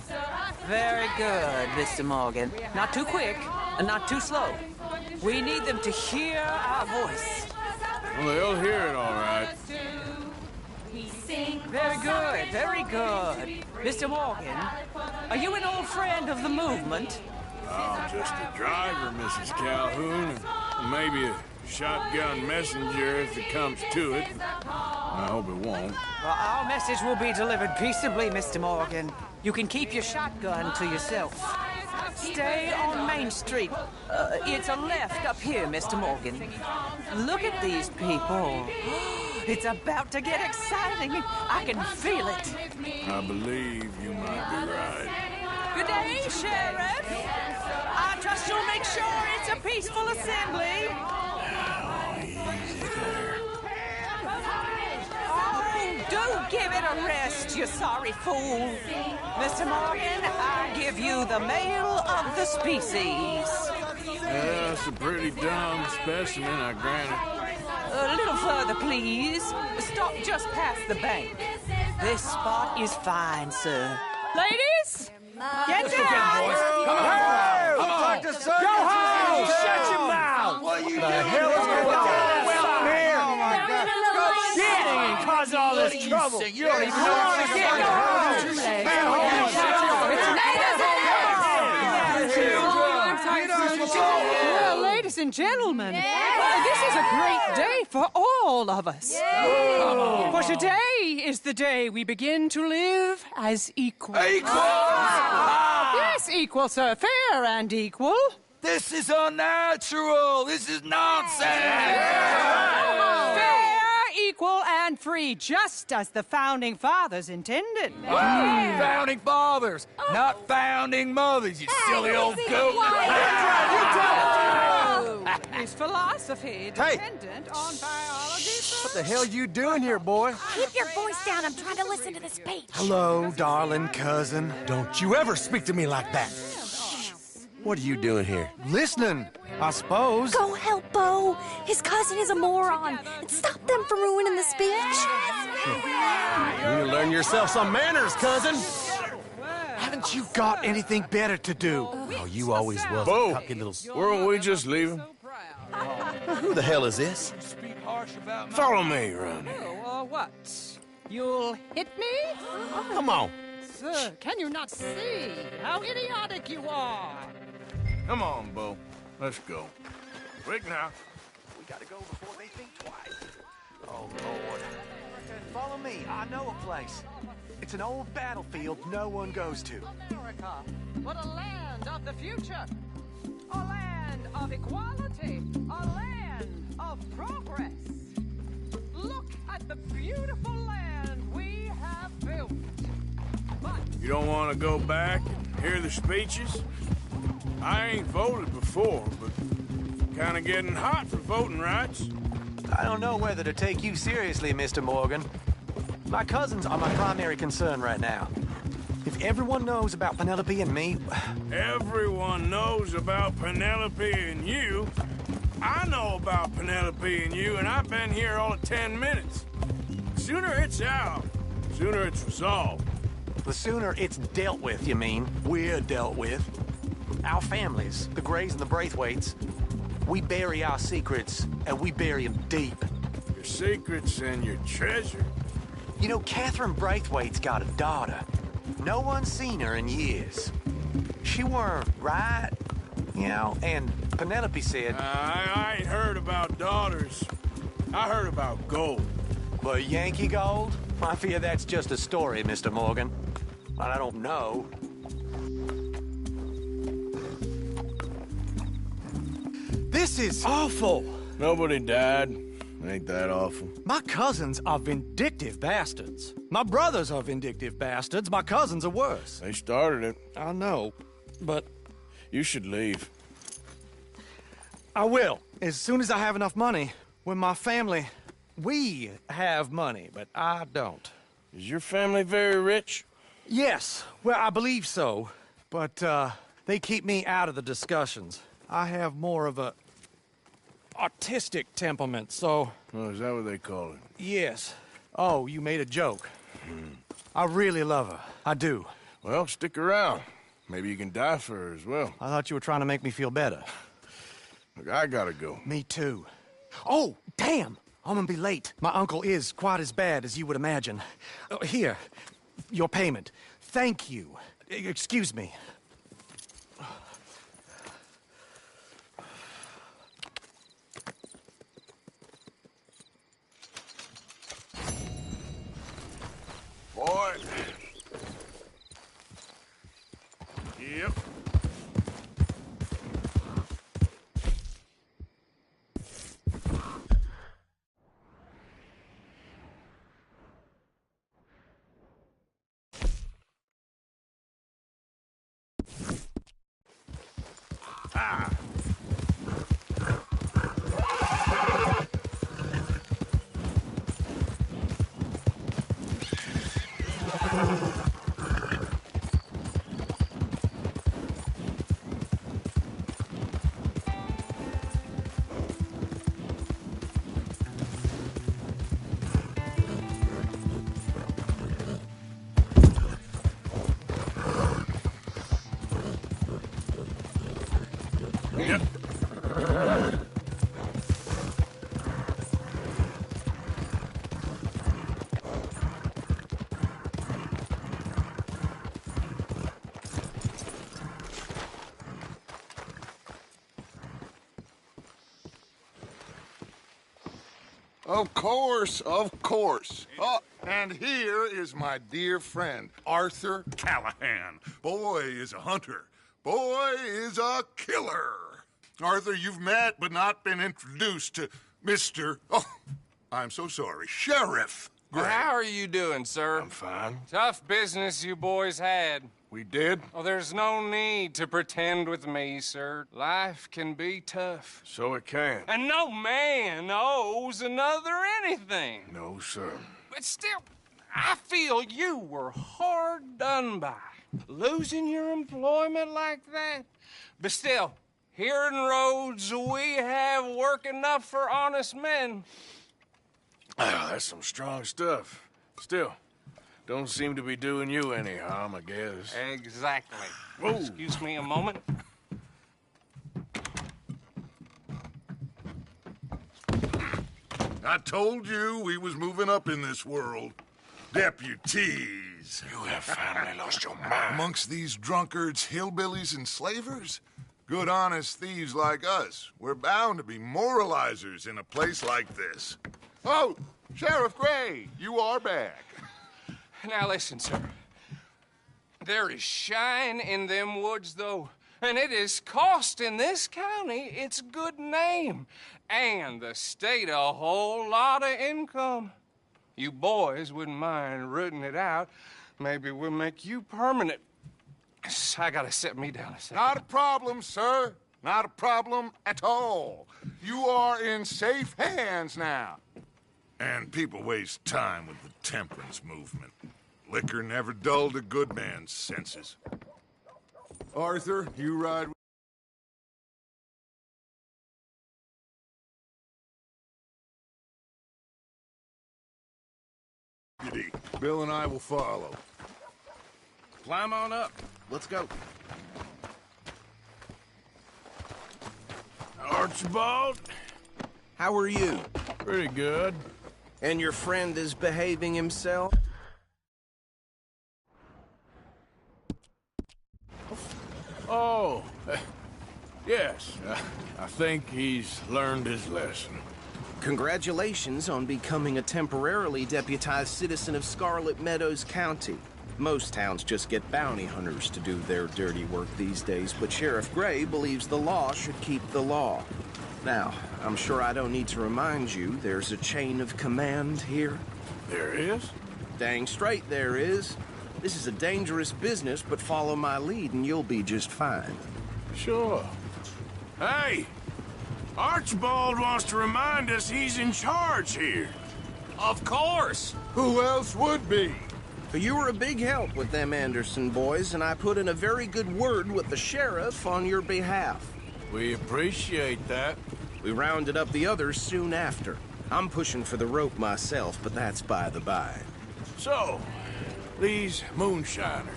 Very good, Mr. Morgan. Not too quick and not too slow. We need them to hear our voice. Well, they'll hear it all right. Very good, very good. Mr. Morgan, are you an old friend of the movement? I'm just a driver, Mrs. Calhoun, and maybe a shotgun messenger if it comes to it. I hope it won't. Well, our message will be delivered peaceably, Mr. Morgan. You can keep your shotgun to yourself. Stay on Main Street. It's a left up here, Mr. Morgan. Look at these people. It's about to get exciting. I can feel it. I believe you might be right. Good day, Sheriff. I trust you'll make sure it's a peaceful assembly. Oh, easy there. Oh, do give it a rest, you sorry fool. Mr. Morgan, I give you the male of the species. That's a pretty dumb specimen, I grant it. A little further, please. Stop just past the bank. This spot is fine, sir. Ladies, get down! Come on! Go home! Shut your mouth! What are you The hell is going on? causing all this trouble? You don't even know Well, ladies and gentlemen, this is a great day for all of us. For today is the day we begin to live as equals. Yes, equal, sir. Fair and equal. This is unnatural. This is nonsense. Fair, equal, and free, just as the Founding Fathers intended. Founding fathers, not founding mothers, you silly old goat. Is philosophy dependent on biology? What the hell you doing here, boy? Keep your voice down. I'm trying to listen to the speech. Hello, darling cousin. Don't you ever speak to me like that. What are you doing here? Listening, I suppose. Go help Bo. His cousin is a moron. And stop them from ruining the speech. You need to learn yourself some manners, cousin. Haven't you got anything better to do? Oh, you always was. Bo, little... weren't we just leaving? Who the hell is this? Follow me around here. Oh, what? You'll hit me? Come on. Sir, can you not see how idiotic you are? Come on, Bo. Let's go. Quick now. We gotta go before they think twice. Oh, Lord. Follow me. I know a place. It's an old battlefield no one goes to. America, what a land of the future. A land of equality. A land of progress. Look at the beautiful land we have built. But You don't want to go back and hear the speeches? I ain't voted before, but kind of getting hot for voting rights. I don't know whether to take you seriously, Mr. Morgan. My cousins are my primary concern right now. If everyone knows about Penelope and me... Everyone knows about Penelope and you. I know about Penelope and you, and I've been here all of 10 minutes. Sooner it's out, sooner it's resolved. The sooner it's dealt with, you mean? We're dealt with. Our families, the Grays and the Braithwaites, we bury our secrets, and we bury them deep. Your secrets and your treasure. You know, Catherine Braithwaite's got a daughter. No one's seen her in years. She weren't right, you know, and Penelope said... I ain't heard about daughters. I heard about gold. But Yankee gold? I fear that's just a story, Mr. Morgan. But I don't know. This is awful. Nobody died. Ain't that awful? My cousins are vindictive bastards. My brothers are vindictive bastards. My cousins are worse. They started it. I know, but... You should leave. I will, as soon as I have enough money. When my family... We have money, but I don't. Is your family very rich? Yes, well, I believe so. But, they keep me out of the discussions. I have more of a... artistic temperament, so... Oh, is that what they call it? Yes. Oh, you made a joke. I really love her. I do. Well, stick around. Maybe you can die for her as well. I thought you were trying to make me feel better. Look, I gotta go. Me too. Oh, damn! I'm gonna be late. My uncle is quite as bad as you would imagine. Here, your payment. Thank you. Excuse me. Boy. Yep. Ah. Of course, of course. Oh, and here is my dear friend, Arthur Callahan. Boy is a hunter. Boy is a killer. Arthur, you've met but not been introduced to Mr. Oh, I'm so sorry, Sheriff Gray. How are you doing, sir? I'm fine. Tough business you boys had. We did? Oh, there's no need to pretend with me, sir. Life can be tough. So it can. And no man owes another anything. No, sir. But still, I feel you were hard done by. Losing your employment like that. But still, here in Rhodes, we have work enough for honest men. Oh, that's some strong stuff. Still, don't seem to be doing you any harm, I guess. Exactly. Whoa. Excuse me a moment. I told you we was moving up in this world. Deputies. You have finally lost your mind. Amongst these drunkards, hillbillies, and slavers? Good, honest thieves like us. We're bound to be moralizers in a place like this. Oh, Sheriff Gray, you are back. Now listen, sir. There is shine in them woods, though, and it is costing this county its good name and the state a whole lot of income. You boys wouldn't mind rooting it out. Maybe we'll make you permanent. I gotta set me down a second. Not a problem, sir. Not a problem at all. You are in safe hands now. And people waste time with the temperance movement. Liquor never dulled a good man's senses. Arthur, you ride with... Bill and I will follow. Climb on up. Let's go. Archibald, how are you? Pretty good. And your friend is behaving himself? Oh, yes. I think he's learned his lesson. Congratulations on becoming a temporarily deputized citizen of Scarlet Meadows County. Most towns just get bounty hunters to do their dirty work these days, but Sheriff Gray believes the law should keep the law. Now, I'm sure I don't need to remind you there's a chain of command here. There is? Dang straight there is. This is a dangerous business, but follow my lead and you'll be just fine. Sure. Hey! Archibald wants to remind us he's in charge here. Of course! Who else would be? You were a big help with them Anderson boys, and I put in a very good word with the sheriff on your behalf. We appreciate that. We rounded up the others soon after. I'm pushing for the rope myself, but that's by the by. So, these moonshiners.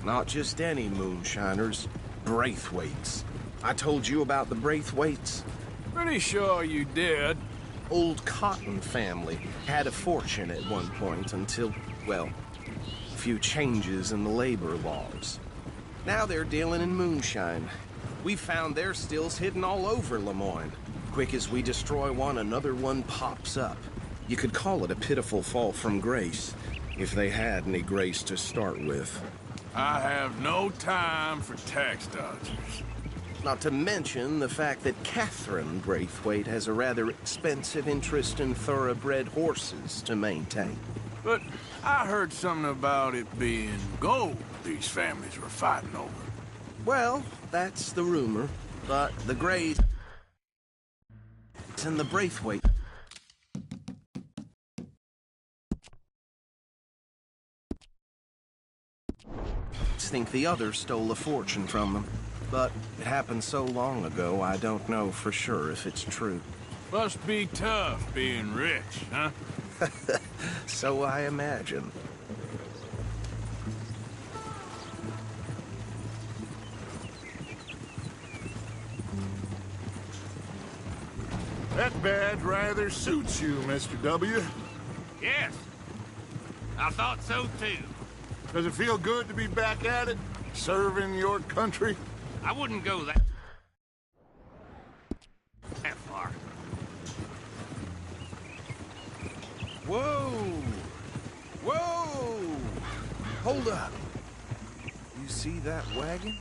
Not just any moonshiners, Braithwaites. I told you about the Braithwaites? Pretty sure you did. Old Cotton family had a fortune at one point until, well, a few changes in the labor laws. Now they're dealing in moonshine. We found their stills hidden all over Lemoyne. Quick as we destroy one, another one pops up. You could call it a pitiful fall from grace, if they had any grace to start with. I have no time for tax dodgers. Not to mention the fact that Catherine Braithwaite has a rather expensive interest in thoroughbred horses to maintain. But I heard something about it being gold these families were fighting over. Well, that's the rumor. But the Grays and the Braithwaite think the others stole a fortune from them. But it happened so long ago, I don't know for sure if it's true. Must be tough being rich, huh? So I imagine. That badge rather suits you, Mr. W. Yes. I thought so, too. Does it feel good to be back at it? Serving your country? I wouldn't go that far. Whoa! Whoa! Hold up. You see that wagon?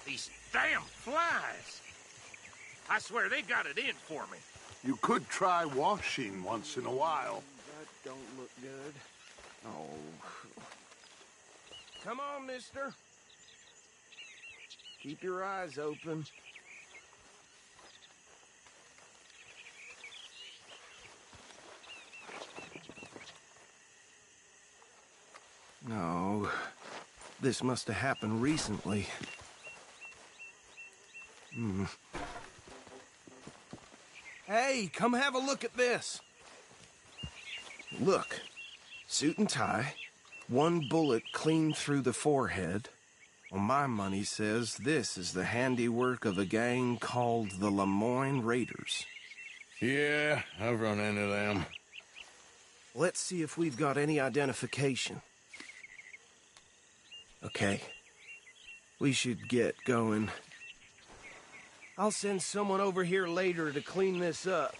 These damn flies. I swear they got it in for me. You could try washing once in a while. That don't look good. Oh. Come on, mister. Keep your eyes open. No. This must have happened recently. Hey, come have a look at this. Look. Suit and tie. One bullet clean through the forehead. Well, my money says this is the handiwork of a gang called the Lemoyne Raiders. Yeah, I've run into them. Let's see if we've got any identification. Okay. We should get going. I'll send someone over here later to clean this up.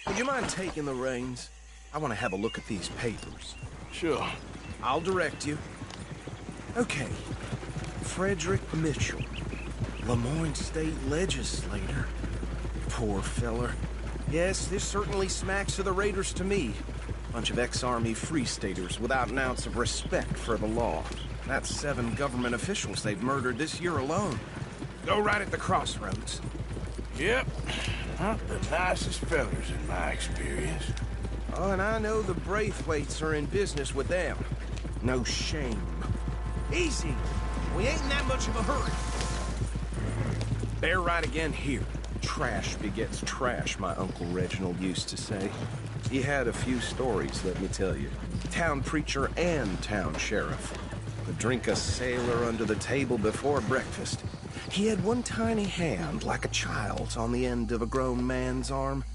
Would you mind taking the reins? I want to have a look at these papers. Sure. I'll direct you. Okay. Frederick Mitchell, Lemoyne State Legislator. Poor feller. Yes, this certainly smacks of the Raiders to me. Bunch of ex-Army Free Staters without an ounce of respect for the law. That's 7 government officials they've murdered this year alone. Go right at the crossroads. Yep. Not the nicest fellers in my experience. Oh, and I know the Braithwaites are in business with them. No shame. Easy. We ain't in that much of a hurry. Bear right again here. Trash begets trash, my Uncle Reginald used to say. He had a few stories, let me tell you. Town preacher and town sheriff. Would drink a sailor under the table before breakfast. He had one tiny hand, like a child's, on the end of a grown man's arm.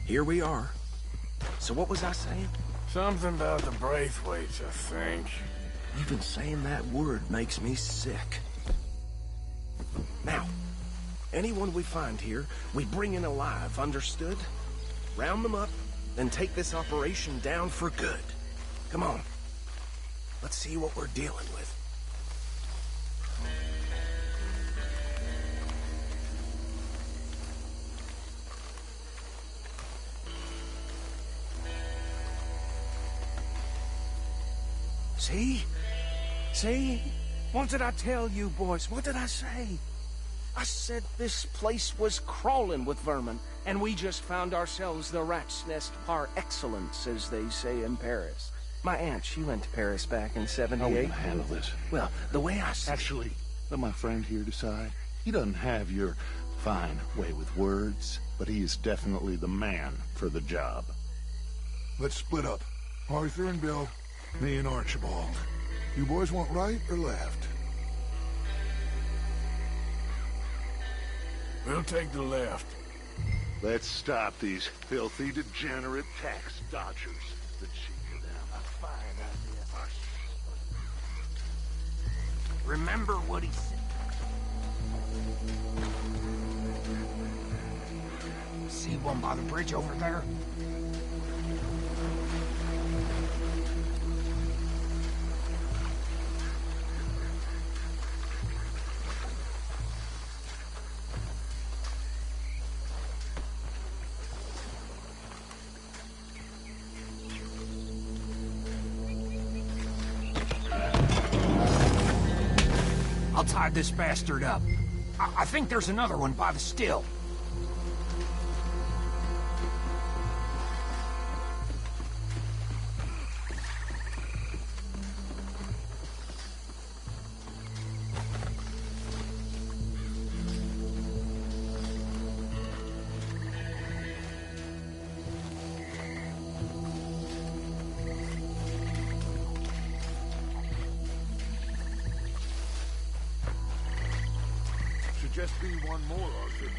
Here we are. So what was I saying? Something about the Braithwaites, I think. Even saying that word makes me sick. Now, anyone we find here, we bring in alive, understood? Round them up, then take this operation down for good. Come on. Let's see what we're dealing with. See? See? What did I tell you, boys? What did I say? I said this place was crawling with vermin, and we just found ourselves the rat's nest par excellence, as they say in Paris. My aunt, she went to Paris back in '78. How are we gonna handle this? Well, the way I see Actually, let my friend here decide. He doesn't have your fine way with words, but he is definitely the man for the job. Let's split up. Arthur and Bill, me and Archibald. You boys want right or left? We'll take the left. Let's stop these filthy, degenerate tax dodgers. The cheaper them. A fine idea. Remember what he said. See one by the bridge over there? I'll tie this bastard up. I think there's another one by the still. just be one more, Arthur.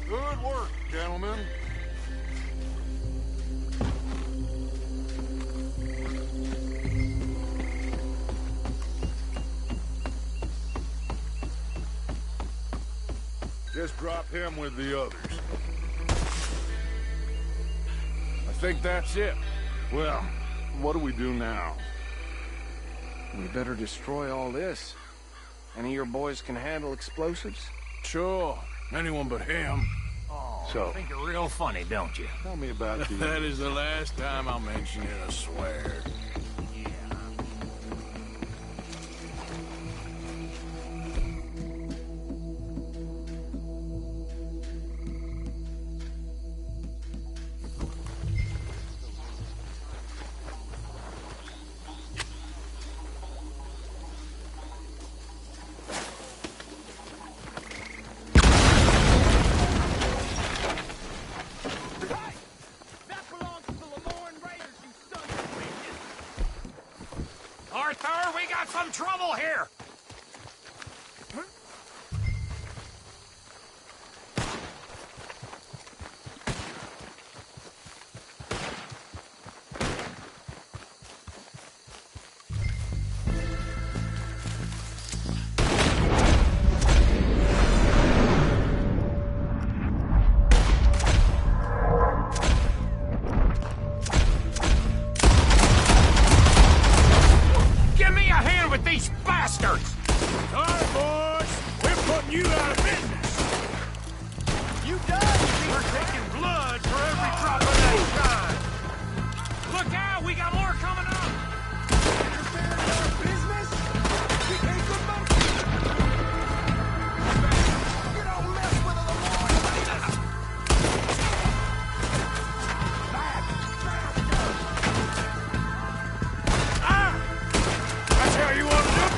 Good work, gentlemen. Just drop him with the others. I think that's it. Well, what do we do now? We better destroy all this. Any of your boys can handle explosives? Sure. Anyone but him. Oh, So- you think you're real funny, don't you? Tell me about the... That is the last time I'll mention it, I swear. Arthur, we got some trouble here! Give me a hand with these bastards! All right, boys. We're putting you out of business. You done? We're taking blood for every drop of that shine. Look out, we got more coming up! Business? We ain't good monkey! You don't mess with the Lord! That's how you want to do it?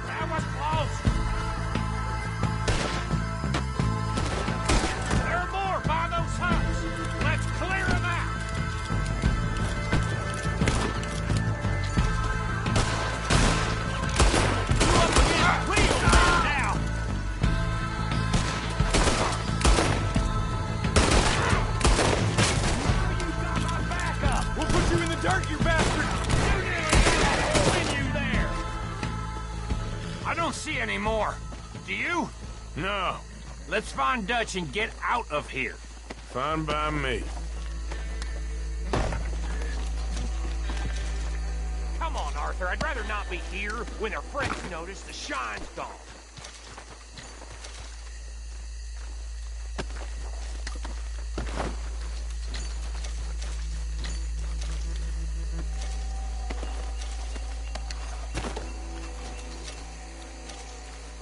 That was close! There are more by those huts! Let's clear them out! You up against wheels now! You got my back up! We'll put you in the dirt, you bastard! You there! I don't see any more. Do you? No. Let's find Dutch and get out of here. Fine by me. Come on, Arthur. I'd rather not be here when their friends notice the shine's gone.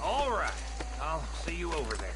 All right. I'll see you over there.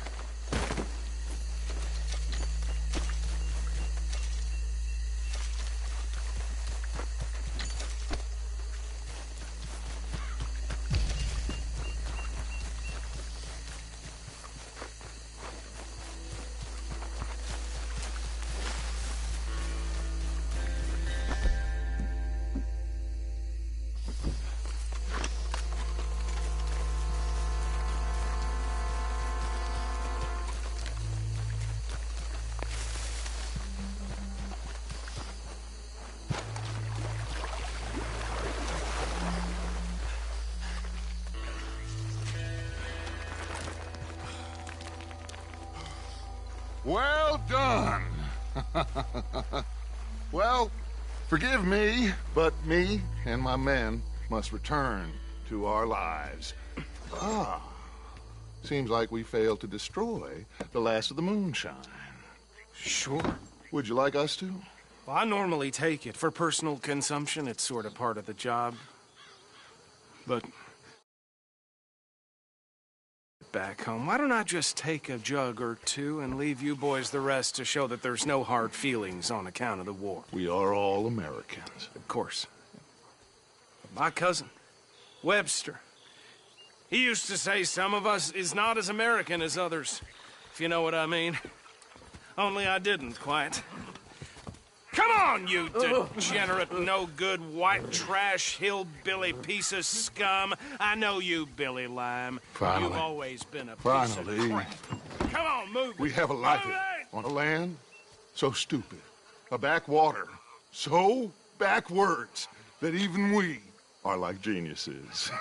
Well done. Well, forgive me, but me and my men must return to our lives. Seems like we failed to destroy the last of the moonshine. Sure. Would you like us to? Well, I normally take it. For personal consumption, it's sort of part of the job. But back home, why don't I just take a jug or two and leave you boys the rest to show that there's no hard feelings on account of the war? We are all Americans. Of course. But my cousin, Webster, he used to say some of us is not as American as others, if you know what I mean. Only I didn't quite. Come on, you degenerate, no-good, white trash, hillbilly piece of scum. I know you, Billy Lime. Finally. You've always been a piece Finally. of crap. Come on, move. We have a life on a land so stupid, a backwater so backwards that even we are like geniuses.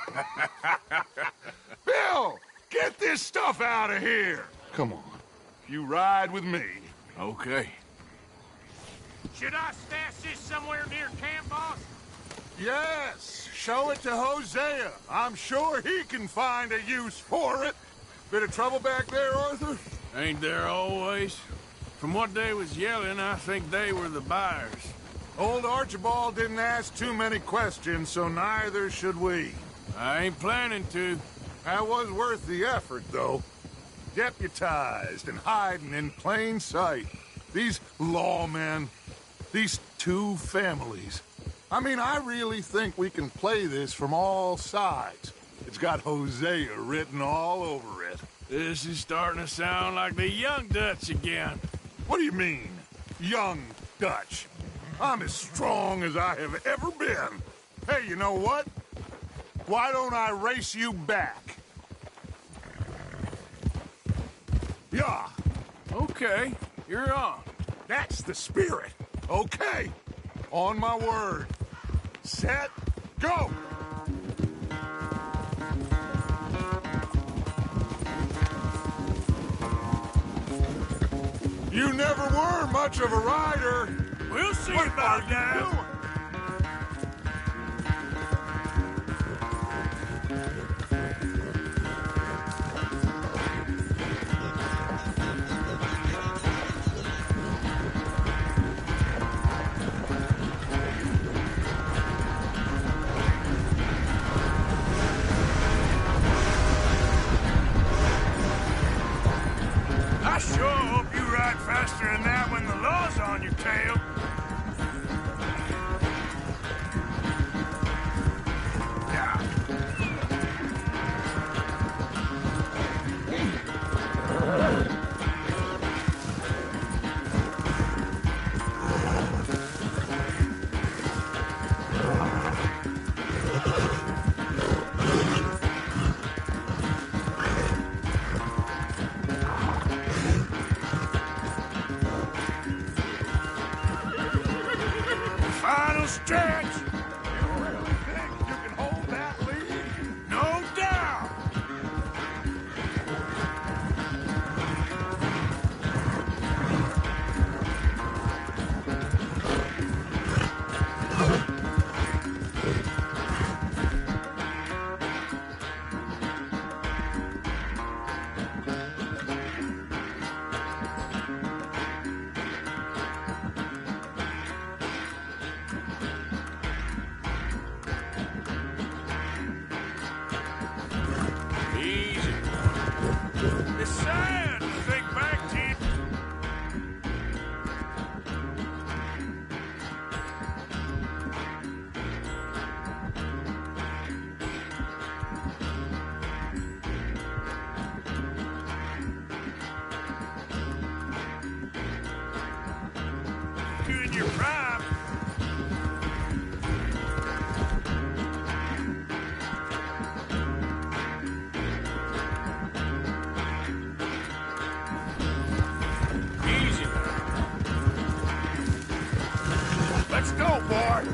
Bill, get this stuff out of here. Come on, you ride with me. Okay. Should I stash this somewhere near camp, boss? Yes, show it to Hosea. I'm sure he can find a use for it. Bit of trouble back there, Arthur? Ain't there always? From what they was yelling, I think they were the buyers. Old Archibald didn't ask too many questions, so neither should we. I ain't planning to. That was worth the effort, though. Deputized and hiding in plain sight. These lawmen, these two families. I mean, I really think we can play this from all sides. It's got Hosea written all over it. This is starting to sound like the Young Dutch again. What do you mean, Young Dutch? I'm as strong as I have ever been. Hey, you know what? Why don't I race you back? Yeah. Okay, you're on. That's the spirit. Okay. On my word. Set, go! You never were much of a rider. We'll see about that. I sure hope you ride faster than that when the law's on your tail. Final stretch. You really think you can hold that lead? No doubt. Easy. It's sad to think back to you. You in your prime. Easy. Let's go, boy.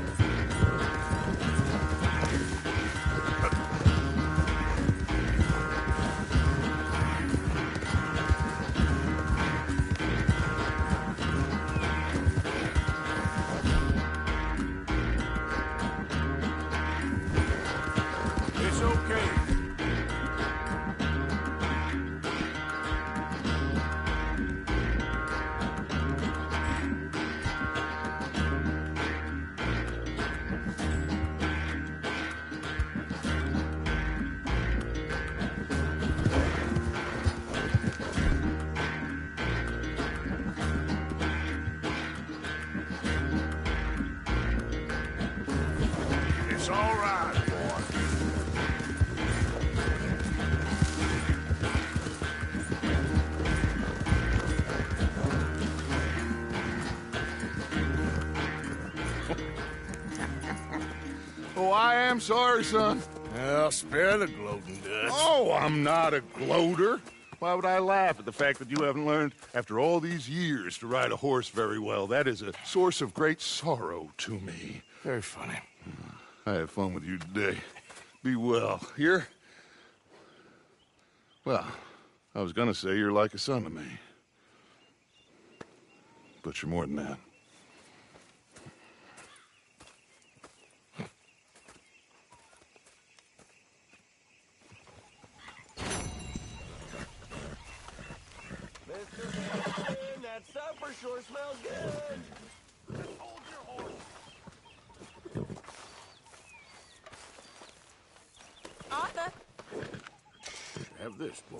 all right, boy. Oh, I am sorry, son. Well, spare the gloating, Dutch. Oh, I'm not a gloater. Why would I laugh at the fact that you haven't learned, after all these years, to ride a horse very well? That is a source of great sorrow to me. Very funny. I had fun with you today. Be well. Here? Well, I was gonna say you're like a son to me. But you're more than that. That supper sure smells good. Just hold your horse. Arthur, Have this, boy.